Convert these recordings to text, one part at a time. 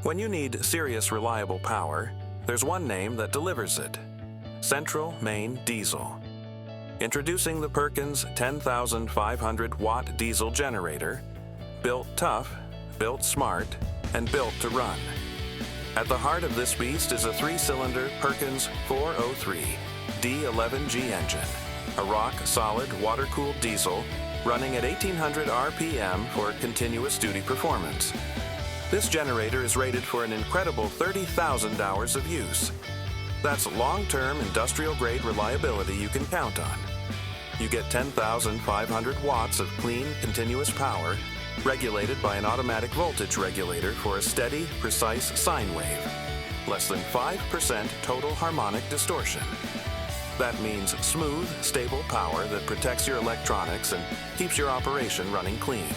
When you need serious reliable power, there's one name that delivers it: Central Maine Diesel. Introducing the Perkins 10,500 watt diesel generator, built tough, built smart, and built to run. At the heart of this beast is a 3-cylinder Perkins 403 D11G engine, a rock-solid water-cooled diesel running at 1,800 RPM for continuous duty performance. This generator is rated for an incredible 30,000 hours of use. That's long-term industrial-grade reliability you can count on. You get 10,500 watts of clean, continuous power, regulated by an automatic voltage regulator for a steady, precise sine wave. Less than 5% total harmonic distortion. That means smooth, stable power that protects your electronics and keeps your operation running clean.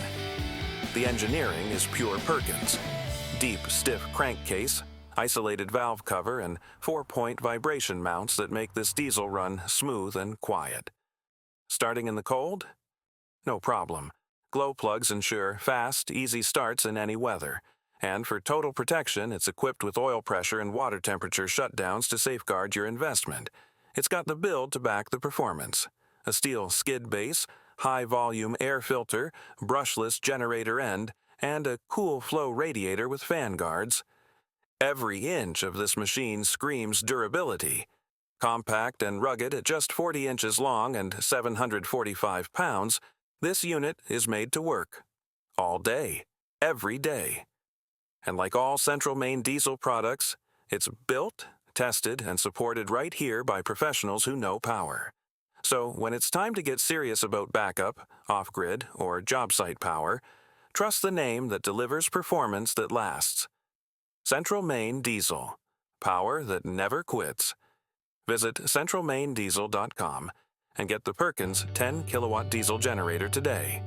The engineering is pure Perkins. Deep, stiff crankcase, isolated valve cover, and 4-point vibration mounts that make this diesel run smooth and quiet. Starting in the cold? No problem. Glow plugs ensure fast, easy starts in any weather. And for total protection, it's equipped with oil pressure and water temperature shutdowns to safeguard your investment. It's got the build to back the performance: a steel skid base, high-volume air filter, brushless generator end, and a cool flow radiator with fan guards. Every inch of this machine screams durability. Compact and rugged at just 40 inches long and 745 pounds, this unit is made to work. All day, every day. And like all Central Maine Diesel products, it's built, tested, and supported right here by professionals who know power. So when it's time to get serious about backup, off-grid, or job site power, trust the name that delivers performance that lasts. Central Maine Diesel. Power that never quits. Visit centralmainediesel.com and get the Perkins 10-kilowatt diesel generator today.